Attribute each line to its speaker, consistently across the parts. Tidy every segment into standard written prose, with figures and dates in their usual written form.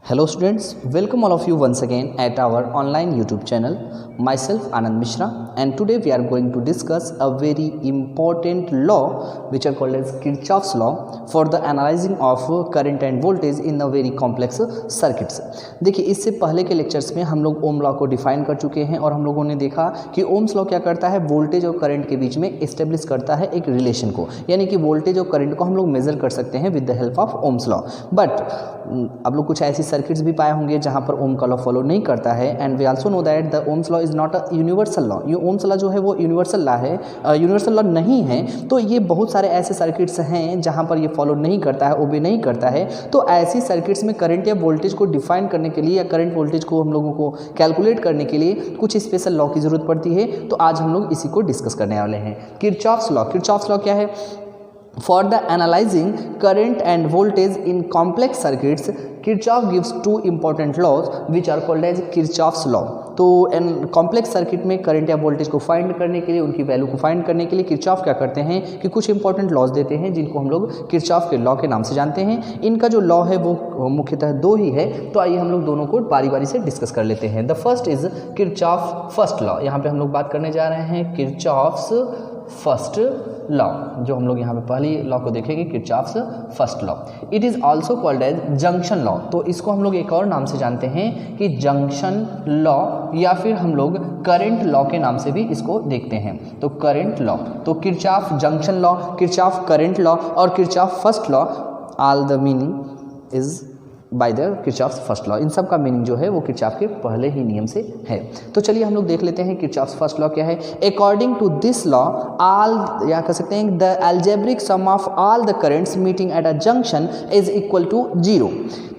Speaker 1: Hello students, welcome all of you once again at our online YouTube channel. Myself Anand Mishra, and today we are going to discuss a very important law which are called as Kirchhoff's law for the analyzing of current and voltage in a very complex circuits. देखिए, इससे पहले के lectures में हम लोग ओम law को define कर चुके हैं और हम लोगों ने देखा कि ओम्स लॉ क्या करता है, वोल्टेज और करंट के बीच में एस्टेब्लिश करता है एक रिलेशन को, यानी कि वोल्टेज और करंट को हम लोग मेजर कर सकते हैं with the help of Ohm's law. But आप लोग कुछ ऐसी सर्किट्स भी पाए होंगे जहां पर ओम का लॉ फॉलो नहीं करता है, and we also know that the Ohm's law is not a universal law. ये ओम्स लॉ जो है वो यूनिवर्सल लॉ है, यूनिवर्सल लॉ नहीं है। तो ये बहुत सारे ऐसे सर्किट्स हैं जहां पर ये फॉलो नहीं करता है, ओबे नहीं करता है। तो ऐसी सर्किट्स में करंट या वोल्टेज को डिफाइन करने के लिए या करंट वोल्टेज को हम लोगों को कैलकुलेट करने के लिए कुछ स्पेशल लॉ की जरूरत पड़ती है। तो आज हम लोग इसी को डिस्कस करने वाले हैं। Kirchhoff's law. किरचॉफ्स लॉ क्या है? For the analyzing current and voltage in complex circuits, Kirchhoff gives two important laws which are called as Kirchhoff's law. तो कॉम्प्लेक्स सर्किट में करंट या वोल्टेज को फाइंड करने के लिए, उनकी वैल्यू को फाइंड करने के लिए किरचॉफ क्या करते हैं कि कुछ इंपॉर्टेंट लॉज देते हैं जिनको हम लोग किरचॉफ के लॉ के नाम से जानते हैं। इनका जो लॉ है वो मुख्यतः दो ही है। तो आइए हम लोग दोनों को बारी बारी से डिस्कस कर लेते हैं। The first is Kirchhoff first law. यहाँ पे हम लोग बात करने जा रहे हैं किरचॉफ्स फर्स्ट लॉ, जो हम लोग यहाँ पे पहली लॉ को देखेंगे, Kirchhoff's first law. It is also called as junction law. तो इसको हम लोग एक और नाम से जानते हैं कि जंक्शन लॉ, या फिर हम लोग करंट लॉ के नाम से भी इसको देखते हैं। तो करंट लॉ, तो Kirchhoff junction law, Kirchhoff current law और Kirchhoff first law, all the meaning is by the Kirchhoff's first law. इन सब का मीनिंग जो है वो किरचॉफ के पहले ही नियम से है। तो चलिए हम लोग देख लेते हैं किरचॉफ्स फर्स्ट लॉ क्या है। According to this law, all या कह सकते हैं the algebraic sum of all the currents meeting at a junction is equal to 0।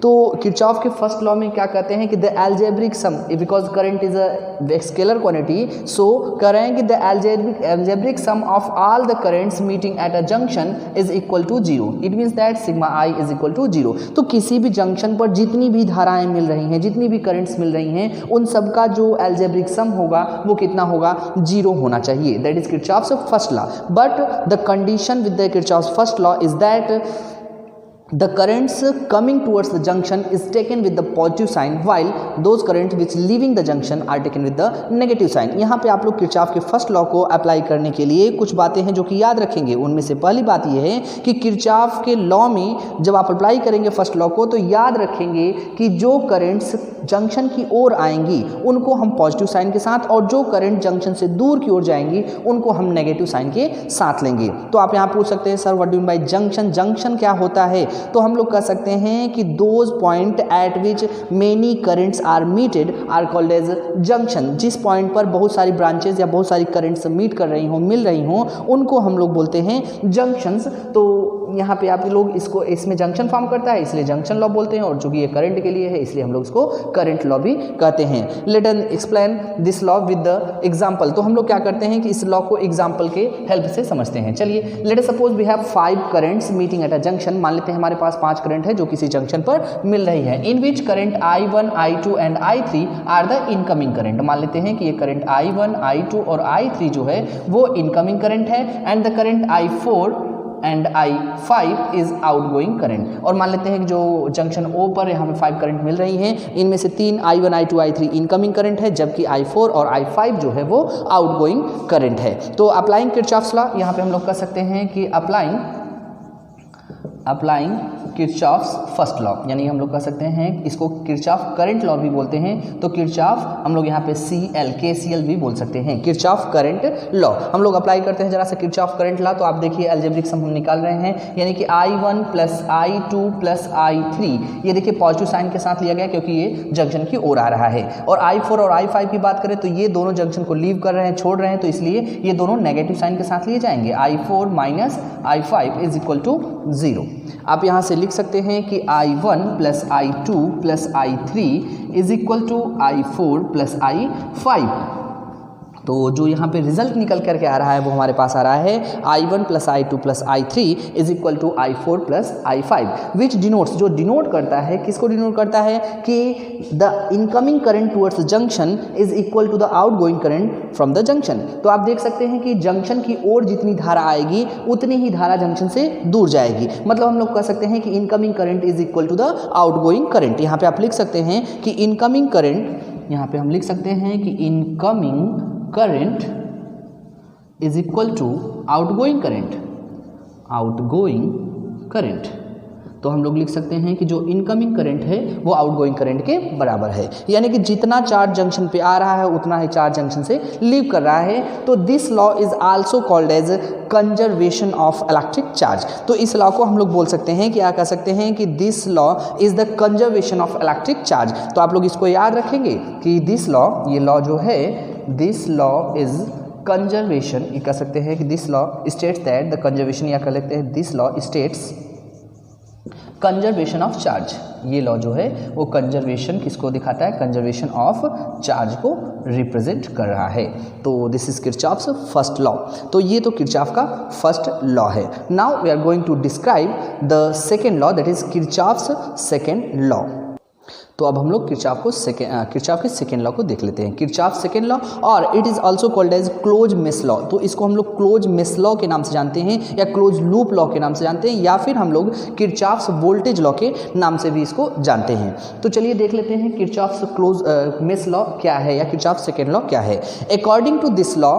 Speaker 1: तो किरचॉफ के फर्स्ट लॉ में क्या कहते हैं कि the algebraic sum, because current is a scalar quantity, so कह रहे हैं कि the algebraic sum of all the currents meeting at a junction is equal to 0। It means that sigma I is equal to 0। तो किसी भी junction पर जितनी भी धाराएं मिल रही हैं, जितनी भी करंट्स मिल रही हैं, उन सब का जो अलजेब्रिक सम होगा वो कितना होगा? 0 होना चाहिए। That is Kirchhoff's first law. But the condition with the Kirchhoff's first law is that the currents coming towards the junction is taken with the positive sign, while those currents which leaving the junction are taken with the negative sign। यहाँ पे आप लोग Kirchhoff के first law को apply करने के लिए कुछ बातें हैं जो कि याद रखेंगे। उनमें से पहली बात यह है कि किरचॉफ के लॉ में जब आप अप्लाई करेंगे फर्स्ट लॉ को, तो याद रखेंगे कि जो करंट्स जंक्शन की ओर आएंगी उनको हम पॉजिटिव साइन के साथ, और जो करंट जंक्शन से दूर की ओर जाएंगी उनको हम नेगेटिव साइन के साथ लेंगे। तो आप यहाँ पूछ सकते हैं sir what do mean by junction? Junction क्या होता है? तो हम लोग कह सकते हैं कि those point at which many currents are meted are called as junction. जिस पॉइंट पर बहुत सारी ब्रांचेस या बहुत सारी करंट्स मीट कर रही हों, मिल रही हों, उनको हम लोग बोलते हैं जंक्शंस। तो यहाँ पे आप लोग इसको, इसमें जंक्शन फॉर्म करता है इसलिए जंक्शन लॉ बोलते हैं, और जो कि ये करंट के लिए है इसलिए हम लोग इसको करंट लॉ भी कहते हैं। Let us explain this law with the example. तो हम लोग क्या करते हैं कि इस लॉ को एग्जांपल के हेल्प से समझते हैं। चलिए, let us suppose we have 5 currents meeting at a junction. मान लेते हैं हमारे पास 5 करंट है जो किसी जंक्शन पर मिल रही है। In which current I1, I2 and I3 are the incoming current. मान लेते हैं कि ये करंट I1, I2 और I3 जो है वो इनकमिंग करंट है, and the current I4 and I5 is outgoing current. और मान लेते हैं कि जो जंक्शन O पर यहाँ पे 5 करंट मिल रही हैं, इनमें से 3 I1, I2, I3 incoming current है, जबकि I4 और I5 जो है वो आउटगोइंग करंट है। तो अप्लाइंग किरचॉफ्स लॉ, यहाँ पे हम लोग कह सकते हैं कि अप्लाइंग किरचॉफ्स फर्स्ट लॉ, यानी हम लोग कह सकते हैं इसको किरचॉफ करंट लॉ भी बोलते हैं। तो किरचॉफ हम लोग यहाँ पे KCL भी बोल सकते हैं, किरचॉफ करंट लॉ। हम लोग अप्लाई करते हैं जरा सा किरचॉफ करंट लॉ। तो आप देखिए अलजेब्रिक सम हम निकाल रहे हैं, यानी कि I1 plus I2 plus I3, ये देखिए पॉजिटिव साइन के साथ लिया गया क्योंकि ये जंक्शन की ओर आ रहा है। और I4 और I5 की बात करें तो ये दोनों जंक्शन को लीव कर रहे हैं, छोड़ रहे हैं, तो इसलिए ये दोनों नेगेटिव साइन के साथ लिए जाएंगे। I4 minus I5 is equal to 0। आप यहाँ से लिख सकते हैं कि I1 plus I2 plus I3 is equal to I4 plus I5। तो जो यहाँ पे रिजल्ट निकल करके आ रहा है वो हमारे पास आ रहा है I1 + I2 + I3 = I4 + I5 विच डिनोट्स, जो डिनोट करता है, किसको डिनोट करता है कि the incoming current towards junction is equal to the outgoing current from the junction. तो आप देख सकते हैं कि जंक्शन की ओर जितनी धारा आएगी उतनी ही धारा जंक्शन से दूर जाएगी। मतलब हम लोग कह सकते हैं कि incoming current is equal to the outgoing current. यहाँ पे आप लिख सकते हैं कि इनकमिंग करंट, यहाँ पे हम लिख सकते हैं कि incoming current is equal to outgoing current, outgoing current. तो हम लोग लिख सकते हैं कि जो इनकमिंग करंट है वो आउटगोइंग करंट के बराबर है, यानी कि जितना चार्ज जंक्शन पे आ रहा है उतना ही चार्ज जंक्शन से लीव कर रहा है। तो this law is also called as conservation of electric charge. तो इस लॉ को हम लोग बोल सकते हैं, क्या कह सकते हैं कि this law is the conservation of electric charge. तो आप लोग इसको याद रखेंगे कि दिस लॉ, ये लॉ जो है, दिस लॉ इज कंजर्वेशन, ये कह सकते हैं कि this law states that the conservation, या कह लेते हैं this law states conservation of charge. ये लॉ जो है वो कंजर्वेशन किसको दिखाता है, कंजर्वेशन ऑफ चार्ज को रिप्रेजेंट कर रहा है। तो this is Kirchhoff's first law. तो ये तो किरचॉफ का फर्स्ट लॉ है। Now we are going to describe the second law, that is Kirchhoff's second law. तो अब हम लोग किरचॉफ के सेकेंड लॉ को देख लेते हैं। किरचॉफ सेकेंड लॉ, और it is also called as close mesh law. तो इसको हम लोग क्लोज मेश लॉ के नाम से जानते हैं, या क्लोज लूप लॉ के नाम से जानते हैं, या फिर हम लोग किरचॉफ्स वोल्टेज लॉ के नाम से भी इसको जानते हैं। तो चलिए देख लेते हैं किरचॉफ्स क्लोज मेश लॉ क्या है, या किरचॉफ सेकेंड लॉ क्या है। अकॉर्डिंग टू दिस लॉ,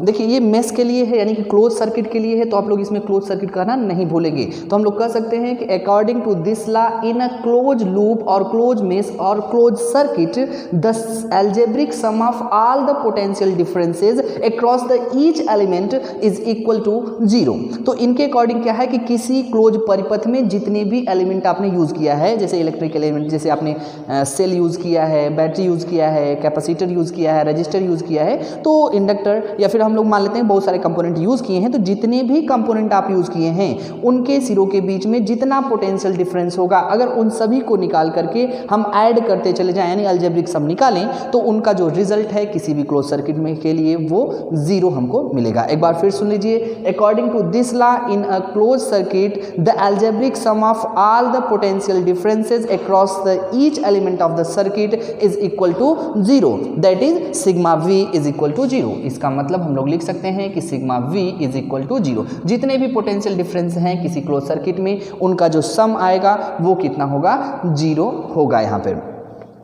Speaker 1: देखिए ये मेश के लिए है, यानी कि क्लोज सर्किट के लिए है, तो आप लोग इसमें क्लोज सर्किट कहना नहीं भूलेंगे। तो हम लोग कह सकते हैं कि according to this law in a close loop और क्लोज मेश और close circuit the algebraic sum of all the potential differences across the each element is equal to 0। तो इनके अकॉर्डिंग क्या है कि किसी क्लोज परिपथ में जितने भी एलिमेंट आपने यूज किया है, जैसे इलेक्ट्रिक एलिमेंट, जैसे आपने सेल यूज किया है, बैटरी यूज किया है, कैपेसिटर यूज किया है, रजिस्टर यूज किया है, तो इंडक्टर, या फिर हम लोग मान लेते हैं बहुत सारे कंपोनेंट यूज किए हैं। तो जितने भी कंपोनेंट आप यूज किए हैं उनके सिरों के बीच में जितना पोटेंशियल डिफरेंस होगा, अगर उन सभी को निकाल करके हम ऐड करते चले जाएं, यानी अलजेब्रिक सम निकालें, तो उनका जो रिजल्ट है किसी भी क्लोज सर्किट में के लिए वो 0 हमको मिलेगा। एक बार फिर सुन लीजिए, according to this law in a close circuit the algebraic sum of all the potential differences across the each element of the circuit is equal to 0, that is sigma v is equal to 0। इसका मतलब हम लोग लिख सकते हैं कि sigma v is equal to 0। जितने भी पोटेंशियल डिफरेंस हैं किसी क्लोज सर्किट में, उनका जो सम आएगा वो कितना होगा, 0 होगा यहाँ पे।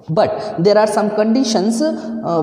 Speaker 1: But there are some conditions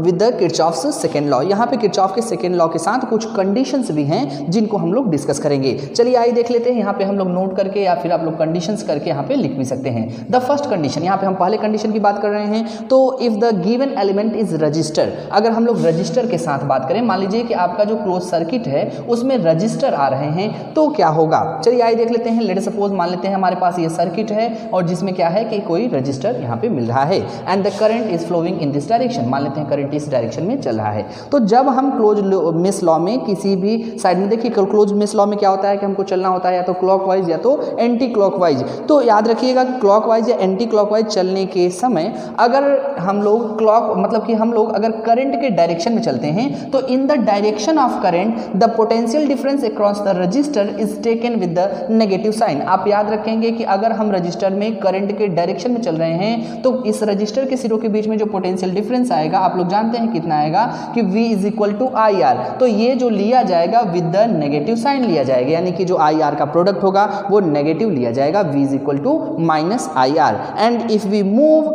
Speaker 1: with the Kirchhoff's second law. यहाँ पे किरचॉफ के सेकेंड लॉ के साथ कुछ कंडीशंस भी हैं जिनको हम लोग डिस्कस करेंगे। चलिए आइए देख लेते हैं। यहाँ पे हम लोग नोट करके या फिर आप लोग कंडीशंस करके यहाँ पे लिख भी सकते हैं। द फर्स्ट कंडीशन, यहाँ पे हम पहले कंडीशन की बात कर रहे हैं। तो if the given element is register, अगर हम लोग रजिस्टर के साथ बात करें, मान लीजिए कि आपका जो क्लोज सर्किट है उसमें रजिस्टर आ रहे हैं, तो क्या होगा। चलिए आइए देख लेते हैं। लेट सपोज मान लेते हैं हमारे पास ये सर्किट है और जिसमें क्या है कि कोई रजिस्टर यहाँ पे मिल रहा है and the current is flowing in this direction. मान लेते हैं करंट इस डायरेक्शन में चल रहा है। तो जब हम क्लोज मेश लॉ में किसी भी साइड में, देखिए क्लोज मेश लॉ में क्या होता है कि हमको चलना होता है या तो क्लॉकवाइज या तो एंटी क्लॉकवाइज। तो याद रखिएगा क्लॉकवाइज या एंटी क्लॉकवाइज चलने के समय अगर हम लोग मतलब कि हम लोग अगर करंट के डायरेक्शन में चलते हैं तो in the direction of current the potential difference across the resistor is taken with the negative sign. आप याद रखेंगे कि अगर हम रजिस्टर में करंट के डायरेक्शन में चल रहे हैं तो इस रजिस्टर के सिरों के बीच में जो पोटेंशियल डिफरेंस आएगा, आप लोग जानते हैं कितना आएगा कि V is equal to I R. तो ये जो लिया जाएगा विद द नेगेटिव साइन लिया जाएगा, यानी कि जो आई आर का प्रोडक्ट होगा वो नेगेटिव लिया जाएगा, V is equal to minus I R. And if we move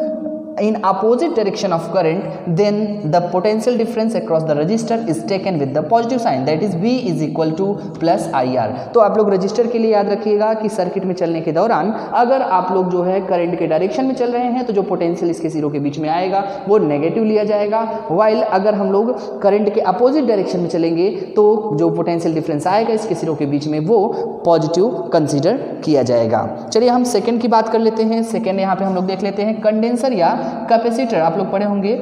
Speaker 1: in opposite direction of current, then the potential difference across the resistor is taken with the positive sign, that is V is equal to plus IR। तो आप लोग register के लिए याद रखिएगा कि circuit में चलने के दौरान अगर आप लोग जो है करंट के डायरेक्शन में चल रहे हैं तो जो पोटेंशियल इसके सिरों के बीच में आएगा वो नेगेटिव लिया जाएगा, वाइल अगर हम लोग करंट के अपोजिट डायरेक्शन में चलेंगे तो जो पोटेंशियल डिफरेंस आएगा इसके सिरों के बीच में वो पॉजिटिव कंसीडर किया जाएगा। चलिए हम सेकेंड की बात कर लेते हैं। सेकेंड यहाँ पे हम लोग देख लेते हैं कंडेंसर या कैपेसिटर। आप लोग पढ़े होंगे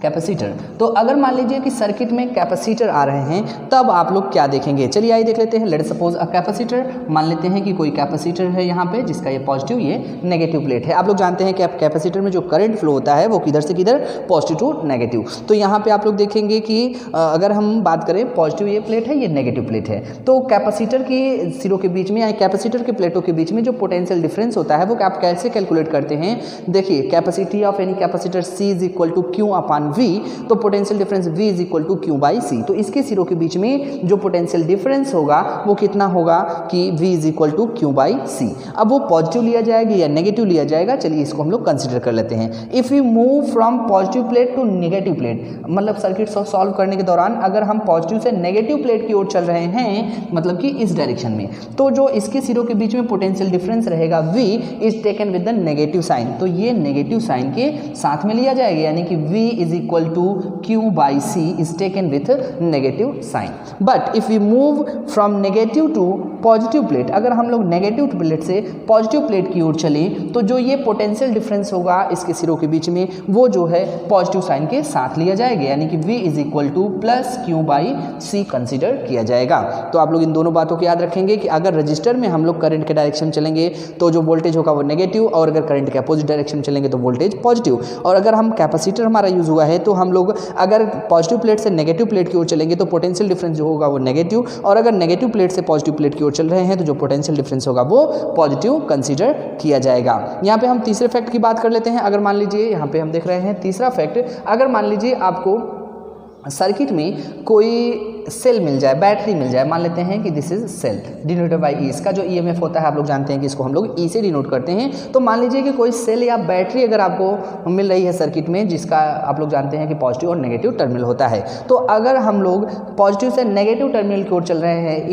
Speaker 1: कैपेसिटर। तो अगर मान लीजिए कि सर्किट में कैपेसिटर आ रहे हैं तब आप लोग क्या देखेंगे, चलिए आइए देख लेते हैं। लेट सपोज अ कैपेसिटर, मान लेते हैं कि कोई कैपेसिटर है यहाँ पे जिसका ये पॉजिटिव ये नेगेटिव प्लेट है। आप लोग जानते हैं कि कैपेसिटर में जो करंट फ्लो होता है वो किधर से किधर, पॉजिटिव टू नेगेटिव। तो यहाँ पे आप लोग देखेंगे कि अगर हम बात करें पॉजिटिव ये प्लेट है, ये नेगेटिव प्लेट है, तो कैपेसिटर के सिरों के बीच में या कैपेसिटर के प्लेटों के बीच में जो पोटेंशियल डिफरेंस होता है वो आप कैसे कैलकुलेट करते हैं। देखिए capacity of any capacitor C is equal to Q upon V, तो potential difference V is equal to Q by C। तो इसके सिरों के बीच में जो पोटेंशियल डिफरेंस होगा वो कितना होगा कि V is equal to Q by C। अब वो पॉजिटिव लिया जाएगा या नेगेटिव लिया जाएगा, चलिए इसको हम लोग कंसिडर कर लेते हैं। If you move from positive plate to negative plate, मतलब सर्किट सॉल्व करने के दौरान अगर हम पॉजिटिव से नेगेटिव प्लेट की ओर चल रहे हैं, मतलब कि इस डायरेक्शन में, तो जो इसके सिरों के बीच में पोटेंशियल डिफरेंस रहेगा V is taken with the negative sign, तो ये नेगेटिव साइन के साथ में लिया जाएगा, यानी कि V is equal to Q by C is taken with negative sign. But if we move from negative to positive plate, अगर हम लोग नेगेटिव प्लेट से पॉजिटिव प्लेट की ओर चलें तो जो ये पोटेंशियल डिफरेंस होगा इसके सिरों के बीच में वो जो है पॉजिटिव साइन के साथ लिया जाएगा, यानी कि V is equal to plus Q by C consider किया जाएगा। तो आप लोग इन दोनों बातों को याद रखेंगे कि अगर रजिस्टर में हम लोग करंट के डायरेक्शन चलेंगे तो जो वोल्टेज होगा वो नेगेटिव, और अगर करंट के अपोजिट डायरेक्शन चलेंगे तो वोल्टेज पॉजिटिव। और अगर हम कैपेसिटर हमारा यूज हुआ है तो हम लोग अगर पॉजिटिव प्लेट से नेगेटिव प्लेट की ओर चलेंगे तो पोटेंशियल डिफरेंस जो होगा वो नेगेटिव, और अगर नेगेटिव प्लेट से पॉजिटिव प्लेट की ओर चल रहे हैं तो जो पोटेंशियल डिफरेंस होगा वो पॉजिटिव कंसीडर किया जाएगा। यहाँ पे हम तीसरे फैक्ट की बात कर लेते हैं। अगर मान लीजिए यहाँ पे हम देख रहे हैं तीसरा फैक्ट, अगर मान लीजिए आपको सर्किट में कोई सेल मिल जाए, बैटरी मिल जाए, मान लेते हैं कि this is cell denoted by E, इसका जो ईएमएफ होता है आप लोग जानते हैं कि इसको हम लोग ई से डिनोट करते हैं। तो मान लीजिए कि कोई सेल या बैटरी अगर आपको मिल रही है सर्किट में जिसका आप लोग जानते हैं कि पॉजिटिव और नेगेटिव टर्मिनल होता है, तो अगर हम लोग पॉजिटिव से नेगेटिव टर्मिनल की ओर चल रहे हैं,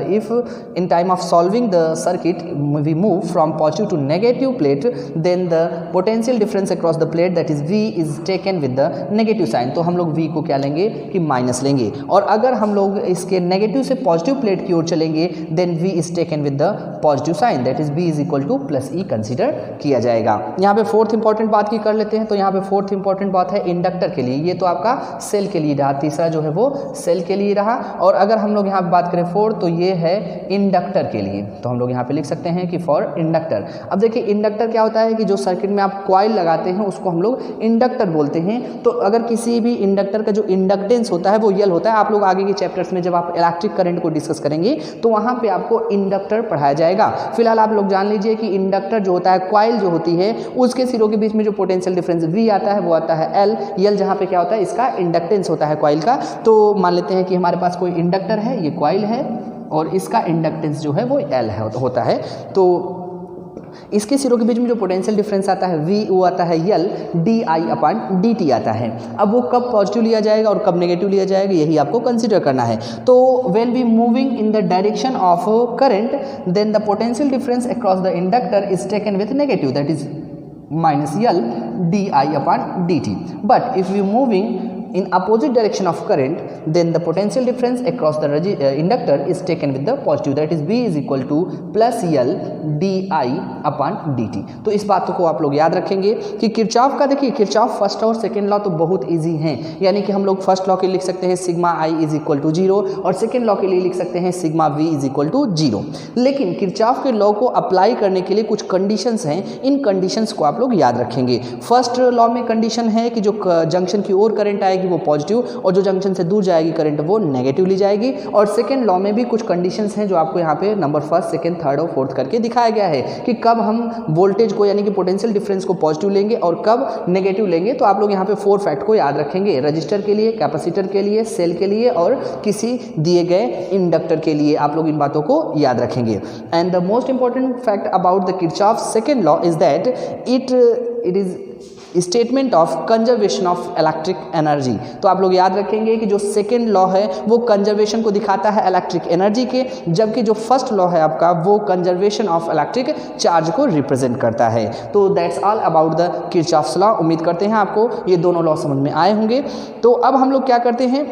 Speaker 1: if in time of solving the circuit we move from positive to negative plate, then the potential difference across the plate that is V is taken with the negative sign, तो हम लोग V को क्या लेंगे कि minus लेंगे। और अगर हम लोग इसके नेगेटिव से पॉजिटिव प्लेट की ओर चलेंगे then V is taken with the positive sign that is B is equal to plus E consider किया जाएगा। यहाँ पे फोर्थ इंपॉर्टेंट बात की कर लेते हैं। तो यहाँ पे फोर्थ इंपॉर्टेंट बात है इंडक्टर के लिए, ये तो आपका सेल के लिए रहा, तीसरा जो है वो सेल के लिए रहा। और अगर हम लोग यहाँ पे बात करें फोर्थ, तो ये है इंडक्टर के लिए, तो हम लोग यहाँ पे लिख सकते हैं कि फॉर इंडक्टर। अब देखिए इंडक्टर क्या होता है कि जो सर्किट में आप कॉइल लगाते हैं उसको हम लोग इंडक्टर बोलते हैं। तो अगर किसी भी इंडक्टर का जो इंडक्टेंस होता है वो यल होता है। आप लोग आगे के चैप्टर्स में जब आप इलेक्ट्रिक करंट को डिस्कस करेंगे तो वहाँ पे आपको इंडक्टर पढ़ाया जाएगा। फिलहाल आप लोग जान लीजिए कि इंडक्टर जो होता है, कॉइल जो होती है, उसके सिरों के बीच में जो पोटेंशियल डिफरेंस V आता है वो आता है L। यल जहाँ पे क्या होता है, इसका इंडक्टेंस होता है कॉइल का। तो मान लेते हैं कि हमारे पास कोई इंडक्टर है, ये कॉइल है और इसका इंडक्टेंस जो है वो L है होता है। तो इसके सिरों के बीच में जो पोटेंशियल डिफरेंस आता है V, वो आता है L di अपॉन dt आता है। अब वो कब पॉजिटिव लिया जाएगा और कब नेगेटिव लिया जाएगा यही आपको कंसीडर करना है। तो when we moving in the direction of current then the potential difference across the inductor is taken with negative that is minus L di upon dt. But if we moving in opposite direction of current then the potential difference across the inductor is taken with the positive that is B is equal to plus L di upon dt। तो इस बातों को आप लोग याद रखेंगे कि Kirchhoff का, देखिए किरचॉफ फर्स्ट और सेकेंड लॉ तो बहुत इजी हैं, यानी कि हम लोग फर्स्ट लॉ के लिए लिख सकते हैं sigma I is equal to 0 और सेकेंड लॉ के लिए लिख सकते हैं sigma V is equal to 0। लेकिन किरचॉफ के लॉ को अप्लाई करने के लिए कुछ कंडीशंस हैं, इन कंडीशंस को आप लोग याद रखेंगे। फर्स्ट लॉ में कंडीशन है कि जो जंक्शन की ओर करंट आएगी वो पॉजिटिव और जो जंक्शन से दूर जाएगी करंट वो नेगेटिव ली जाएगी। और सेकेंड लॉ में भी कुछ कंडीशंस हैं जो आपको यहाँ पे नंबर फर्स्ट, सेकेंड, थर्ड और फोर्थ करके दिखाया गया है कि कब हम वोल्टेज को यानी कि पोटेंशियल डिफरेंस को पॉजिटिव लेंगे और कब नेगेटिव लेंगे। तो आप लोग यहाँ पे 4 फैक्ट को याद रखेंगे, रजिस्टर के लिए, कैपेसिटर के लिए, सेल के लिए और किसी दिए गए इंडक्टर के लिए। आप लोग इन बातों को याद रखेंगे। And the most important fact about the Kirchhoff second law is that it is statement of conservation of electric energy. तो आप लोग याद रखेंगे कि जो सेकेंड लॉ है वो कंजर्वेशन को दिखाता है इलेक्ट्रिक एनर्जी के, जबकि जो फर्स्ट लॉ है आपका वो कंजर्वेशन ऑफ इलेक्ट्रिक चार्ज को रिप्रेजेंट करता है। तो that's all about the Kirchhoff's law. उम्मीद करते हैं आपको ये दोनों लॉ समझ में आए होंगे। तो अब हम लोग क्या करते हैं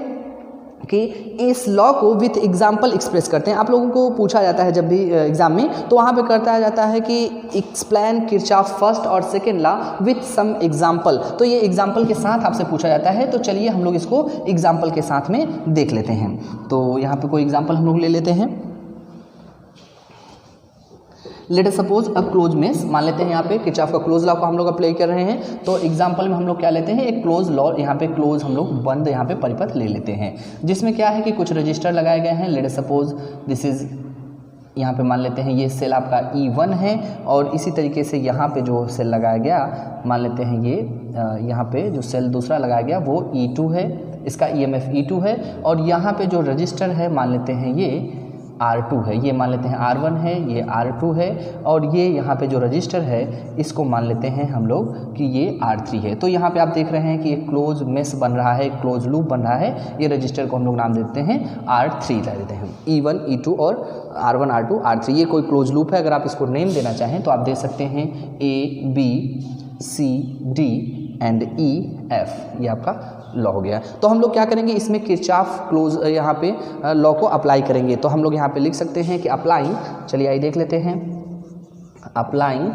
Speaker 1: कि इस लॉ को विथ एग्जाम्पल एक्सप्रेस करते हैं। आप लोगों को पूछा जाता है जब भी एग्जाम में, तो वहाँ पे करता जाता है कि एक्सप्लेन किरचॉफ फर्स्ट और second law with some example. तो ये एग्जाम्पल के साथ आपसे पूछा जाता है। तो चलिए हम लोग इसको एग्जाम्पल के साथ में देख लेते हैं। तो यहाँ पे कोई एग्जाम्पल हम लोग ले लेते हैं। लेट अस सपोज अ क्लोज मेश, मान लेते हैं यहाँ पे किरचॉफ का क्लोज लॉ को हम लोग अप्लाई कर रहे हैं। तो एग्जांपल में हम लोग क्या लेते हैं, एक क्लोज लॉ, यहाँ पे क्लोज हम लोग बंद यहाँ पे परिपथ ले लेते हैं, जिसमें क्या है कि कुछ रजिस्टर लगाए गए हैं। Late us suppose this is, यहाँ पे मान लेते हैं ये सेल आपका E1 है, और इसी तरीके से यहाँ पे जो सेल लगाया गया, मान लेते हैं ये यहाँ पे जो सेल दूसरा लगाया गया वो E2 है, इसका EMF E2 है, और यहाँ पे जो रजिस्टर है मान लेते हैं ये R2 है, ये मान लेते हैं R1 है, ये R2 है, और ये यहाँ पे जो रजिस्टर है इसको मान लेते हैं हम लोग कि ये R3 है। तो यहाँ पे आप देख रहे हैं कि एक क्लोज मेश बन रहा है, क्लोज लूप बन रहा है। ये रजिस्टर को हम लोग नाम देते हैं R3 दे देते हैं, E1, E2 और R1, R2, R3। ये कोई क्लोज लूप है। अगर आप इसको नेम देना चाहें तो आप दे सकते हैं A, B, C, D and E, F, ये आपका लॉ हो गया। तो हम लोग क्या करेंगे, इसमें किरचॉफ क्लोज यहाँ पे लॉ को अप्लाई करेंगे। तो हम लोग यहाँ पे लिख सकते हैं कि अप्लाइंग, चलिए आइए देख लेते हैं, अप्लाइंग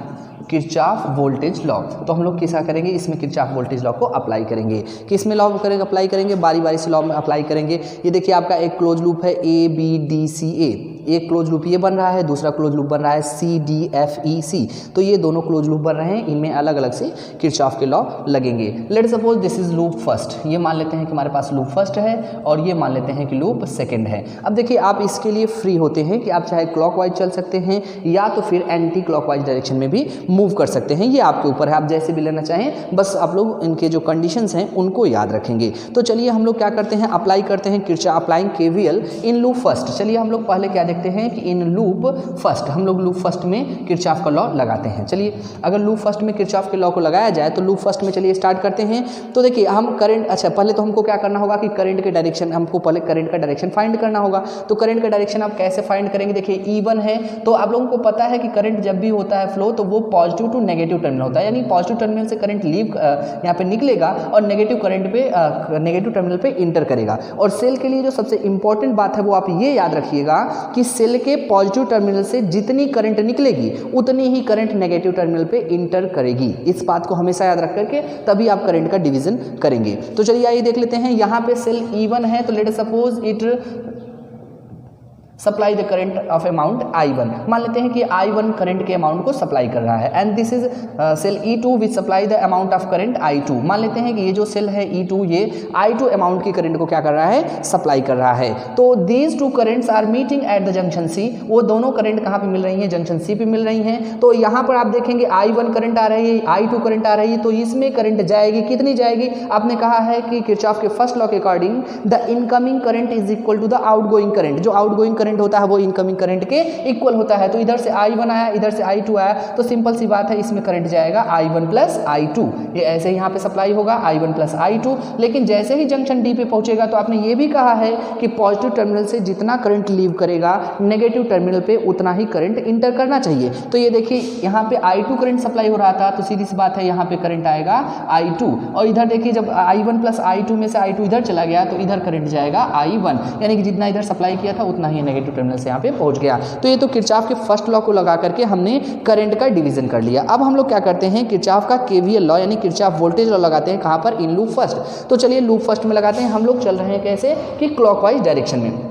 Speaker 1: किरचॉफ वोल्टेज लॉ। तो हम लोग कैसा करेंगे, इसमें किरचॉफ वोल्टेज लॉ को अप्लाई करेंगे। किस में लॉ करेंगे, अप्लाई करेंगे, बारी बारी से लॉ में अप्लाई करेंगे। ये देखिए आपका एक क्लोज लूप है ABDCA, एक क्लोज लूप ये बन रहा है, दूसरा क्लोज लूप बन रहा है CDFEC। तो ये दोनों क्लोज लूप बन रहे हैं, इनमें अलग अलग से किरचॉफ के लॉ लगेंगे। Let suppose this is loop first, ये मान लेते हैं कि हमारे पास लूप फर्स्ट है, और ये मान लेते हैं कि लूप सेकंड है। अब देखिए आप इसके लिए फ्री होते हैं कि आप चाहे क्लॉकवाइज चल सकते हैं या तो फिर एंटी क्लॉकवाइज डायरेक्शन में भी मूव कर सकते हैं। ये आपके ऊपर है, आप जैसे भी लेना चाहें, बस आप लोग इनके जो कंडीशंस हैं उनको याद रखेंगे। तो चलिए हम लोग क्या करते हैं, अप्लाई करते हैं Kirchhoff, applying KVL in loop first. चलिए हम लोग पहले क्या देखते हैं कि इन लूप फर्स्ट, हम लोग लूप फर्स्ट में किरचॉफ का लॉ लगाते हैं। चलिए अगर लूप फर्स्ट में किरचॉफ के लॉ को लगाया जाए तो लूप फर्स्ट में चलिए स्टार्ट करते हैं। तो देखिए हम करंट, अच्छा पहले तो हमको क्या करना होगा कि करंट के डायरेक्शन, हमको पहले करंट का डायरेक्शन फाइंड करना होगा। तो करंट का डायरेक्शन आप कैसे फाइंड करेंगे, देखिए E1 है, तो आप लोगों को पता है कि करंट जब भी होता है फ्लो तो वो पॉजिटिव टू नेगेटिव टर्मिनल होता है, यानी पॉजिटिव टर्मिनल से करंट लीव यहाँ पे निकलेगा और नेगेटिव करंट पे नेगेटिव टर्मिनल पे इंटर करेगा। और सेल के लिए जो सबसे इंपॉर्टेंट बात है वो आप ये याद रखिएगा कि सेल के पॉजिटिव टर्मिनल से जितनी करंट निकलेगी उतनी ही करंट नेगेटिव टर्मिनल पे इंटर करेगी। इस बात को हमेशा याद रख करके तभी आप करंट का डिवीजन करेंगे। तो चलिए आइए देख लेते हैं, यहाँ पे सेल E1 है, तो let suppose it supply the current of amount I1, मान लेते हैं कि I1 करंट के अमाउंट को सप्लाई कर रहा है। And this is cell E2 which supply the amount of current I2, मान लेते हैं कि ये जो सेल है E2 ये I2 अमाउंट की करंट को क्या कर रहा है, सप्लाई कर रहा है। तो these two currents are meeting at the junction C, वो दोनों करंट कहाँ पे मिल रही हैं, जंक्शन C पे मिल रही हैं। तो यहाँ पर आप देखेंगे I1 करंट आ रही है, I2 करंट आ रही है, तो इसमें करंट जाएगी, कितनी जाएगी, आपने कहा है कि किरचॉफ के फर्स्ट लॉ के according the incoming current is equal to the outgoing current. जो आउटगोइंग करंट होता है वो इनकमिंग करंट के इक्वल होता है। तो इधर से I1 आया, इधर से I2 आया, तो सिंपल सी बात है इसमें करंट जाएगा I1 प्लस I2, ये ऐसे यहाँ पे सप्लाई होगा I1 प्लस I2। लेकिन जैसे ही जंक्शन D पे पहुंचेगा तो आपने ये भी कहा है कि पॉजिटिव टर्मिनल से जितना करंट लीव करेगा नेगेटिव टर्मिनल पे उतना ही करंट इंटर करना चाहिए। तो ये देखिए यहाँ पे I2 करंट सप्लाई हो रहा था, तो सीधी सी बात है यहाँ पे करंट आएगा I2, और इधर देखिए जब I1 प्लस I2 में से I2 इधर चला गया तो इधर करंट जाएगा I1, यानी कि जितना इधर सप्लाई किया था उतना ही नेगेटिव टर्मिनल से यहाँ पे पहुंच गया। तो ये तो किरचॉफ के फर्स्ट लॉ को लगा करके हमने करंट का डिवीजन कर लिया। अब हम लोग क्या करते हैं, किरचॉफ का KVL लॉ यानी किरचॉफ वोल्टेज लॉ लगाते हैं, कहाँ पर, इन लूप फर्स्ट। तो चलिए लूप फर्स्ट में लगाते हैं। हम लोग चल रहे हैं कैसे कि क्लॉकवाइज डायरेक्शन में।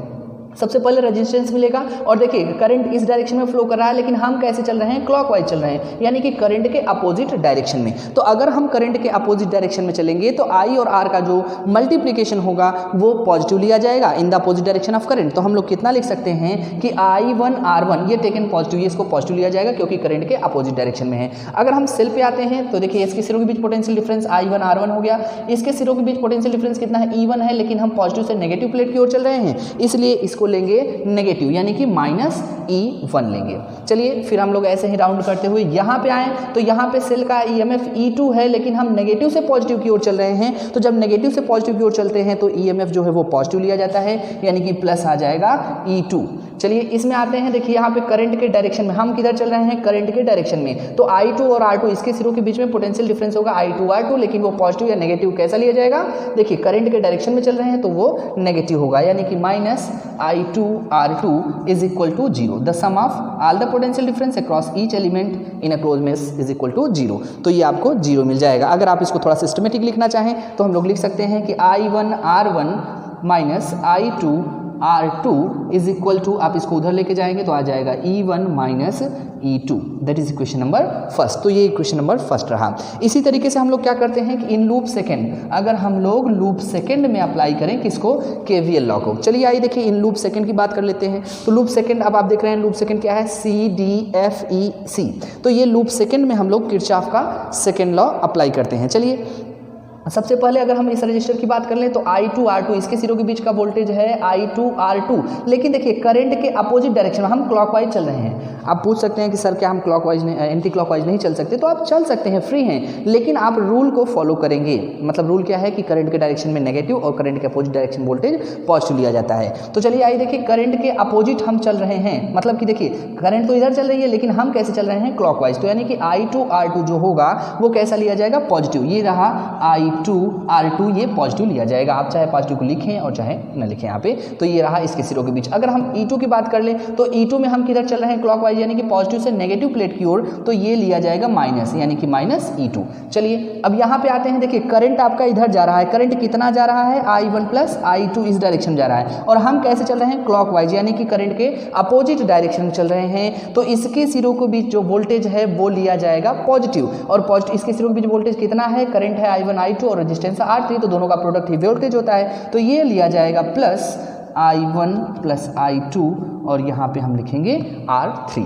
Speaker 1: सबसे पहले रेजिस्टेंस मिलेगा, और देखिए करंट इस डायरेक्शन में फ्लो कर रहा है, लेकिन हम कैसे चल रहे हैं, क्लॉकवाइज चल रहे हैं, यानी कि करंट के अपोजिट डायरेक्शन में। तो अगर हम करंट के अपोजिट डायरेक्शन में चलेंगे तो I और R का जो मल्टीप्लिकेशन होगा वो पॉजिटिव लिया जाएगा in the opposite direction of current. तो हम लोग कितना लिख सकते हैं कि I1 R1 ये टेकन पॉजिटिव, ये इसको पॉजिटिव लिया जाएगा क्योंकि करंट के अपोजिट डायरेक्शन में है। अगर हम सेल पे आते हैं तो देखिए इसके सिरों के बीच पोटेंशियल डिफरेंस I1 R1 हो गया, इसके सिरों के बीच पोटेंशियल डिफरेंस कितना है, E1 है, लेकिन हम पॉजिटिव से नेगेटिव प्लेट की ओर चल रहे हैं, इसलिए इसको लेंगे नेगेटिव, यानी कि माइनस E1 लेंगे। चलिए फिर हम लोग ऐसे ही राउंड करते हुए यहाँ पे आए, तो यहाँ पे सेल का EMF E2 है, लेकिन हम नेगेटिव से पॉजिटिव की ओर चल रहे हैं। तो जब नेगेटिव से पॉजिटिव की ओर चलते हैं तो EMF जो है वो पॉजिटिव लिया जाता है, यानी कि प्लस आ जाएगा E2। चलिए इसमें आते हैं, देखिए यहाँ पे करंट के डायरेक्शन में हम किधर चल रहे हैं, करंट के डायरेक्शन में, तो I2 और R2 इसके सिरों के बीच में पोटेंशियल डिफरेंस होगा I2 R2, लेकिन वो पॉजिटिव या नेगेटिव कैसा लिया जाएगा, देखिए करंट के डायरेक्शन में चल रहे हैं तो वो नेगेटिव होगा, यानी कि minus I2 R2 is equal to 0, the sum of all the potential difference across each element in a close mesh is equal to 0, तो ये आपको 0 मिल जाएगा। अगर आप इसको थोड़ा सिस्टमेटिक लिखना चाहें तो हम लोग लिख सकते हैं कि I1 R1 minus I2 R2 is equal to, आप इसको उधर लेके जाएंगे तो आ जाएगा E1 minus E2, that is equation number first. तो ये इक्वेशन नंबर फर्स्ट रहा। इसी तरीके से हम लोग क्या करते हैं कि इन लूप सेकेंड, अगर हम लोग लूप सेकेंड में अप्लाई करें किसको, KVL लॉ को। चलिए आइए देखिए इन लूप सेकेंड की बात कर लेते हैं। तो लूप सेकेंड, अब आप देख रहे हैं लूप सेकेंड क्या है, CDFEC, तो ये लूप सेकेंड में हम लोग किरचॉफ का सेकेंड लॉ अप्लाई करते हैं। चलिए सबसे पहले अगर हम इस रजिस्टर की बात कर लें तो I2 R2 इसके सिरों के बीच का वोल्टेज है I2 R2, लेकिन देखिए करंट के अपोजिट डायरेक्शन में हम क्लॉकवाइज चल रहे हैं। आप पूछ सकते हैं कि सर क्या हम क्लॉकवाइज नहीं, एंटी क्लॉकवाइज नहीं चल सकते, तो आप चल सकते हैं, फ्री हैं, लेकिन आप रूल को फॉलो करेंगे। मतलब रूल क्या है कि करंट के डायरेक्शन में नेगेटिव और करंट के अपोजिट डायरेक्शन वोल्टेज पॉजिटिव लिया जाता है। तो चलिए आइए देखिए करंट के अपोजिट हम चल रहे हैं, मतलब कि देखिए करंट तो इधर चल रही है लेकिन हम कैसे चल रहे हैं, क्लॉकवाइज, तो यानी कि I2 R2 जो होगा वो कैसा लिया जाएगा, पॉजिटिव। ये रहा I2 R2, ये पॉजिटिव लिया जाएगा, आप चाहे पॉजिटिव को लिखें और चाहे न लिखें यहाँ पे। तो ये रहा इसके सिरों के बीच। अगर हम E2 की बात कर लें तो E2 में हम किधर चल रहे हैं, क्लॉकवाइज, यानी कि पॉजिटिव से नेगेटिव प्लेट की ओर, तो ये लिया जाएगा माइनस, यानी कि माइनस E2। चलिए अब यहाँ पे आते हैं, देखिए करंट आपका इधर जा रहा है, करंट कितना जा रहा है, I1 प्लस I2 इस डायरेक्शन जा रहा है, और हम कैसे चल रहे हैं, क्लॉकवाइज, यानी कि करंट के अपोजिट डायरेक्शन में चल रहे हैं। तो इसके सिरों के बीच जो वोल्टेज है वो लिया जाएगा पॉजिटिव, और पॉजिटिव इसके सिरों के बीच वोल्टेज कितना है, करंट है I1 I2 और रेजिस्टेंस R3, तो दोनों का प्रोडक्ट ही वोल्टेज होता है, तो ये लिया जाएगा प्लस I1 प्लस I2, और यहाँ पे हम लिखेंगे R3।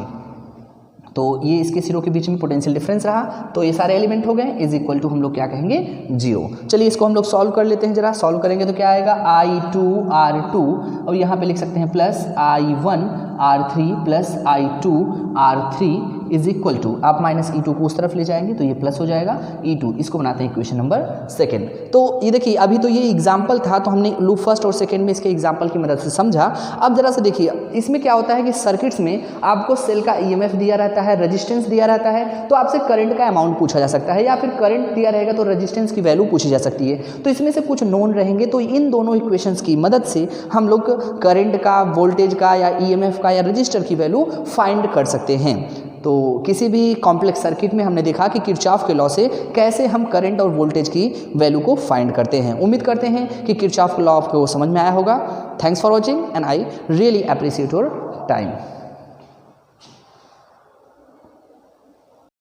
Speaker 1: तो ये इसके सिरों के बीच में पोटेंशियल डिफरेंस रहा, तो ये सारे एलिमेंट हो गए, इज इक्वल टू हम लोग क्या कहेंगे, 0। चलिए इसको हम लोग सॉल्व कर लेते हैं, जरा सॉल्व करेंगे तो क्या आएगा, I2 R2, और यहाँ पे लिख सकते हैं plus I1 R3 plus I2 R3 is equal to, आप माइनस E2 को उस तरफ ले जाएंगे तो ये प्लस हो जाएगा E2। इसको बनाते हैं इक्वेशन नंबर सेकंड। तो ये देखिए अभी तो ये एग्जाम्पल था, तो हमने लूप फर्स्ट और सेकंड में इसके एग्जाम्पल की मदद से समझा। अब जरा से देखिए इसमें क्या होता है कि सर्किट्स में आपको सेल का EMF दिया रहता है, रेजिस्टेंस दिया रहता है, तो आपसे करंट का अमाउंट पूछा जा सकता है, या फिर करंट दिया रहेगा तो रेजिस्टेंस की वैल्यू पूछी जा सकती है। तो इसमें से कुछ नोन रहेंगे, तो इन दोनों इक्वेशंस की मदद से हम लोग करंट का, वोल्टेज का, या EMF का, या रजिस्टर की वैल्यू फाइंड कर सकते हैं। तो किसी भी कॉम्प्लेक्स सर्किट में हमने देखा कि किरचॉफ के लॉ से कैसे हम करंट और वोल्टेज की वैल्यू को फाइंड करते हैं। उम्मीद करते हैं कि किरचॉफ के लॉ आपको समझ में आया होगा। Thanks for watching and I really appreciate your time.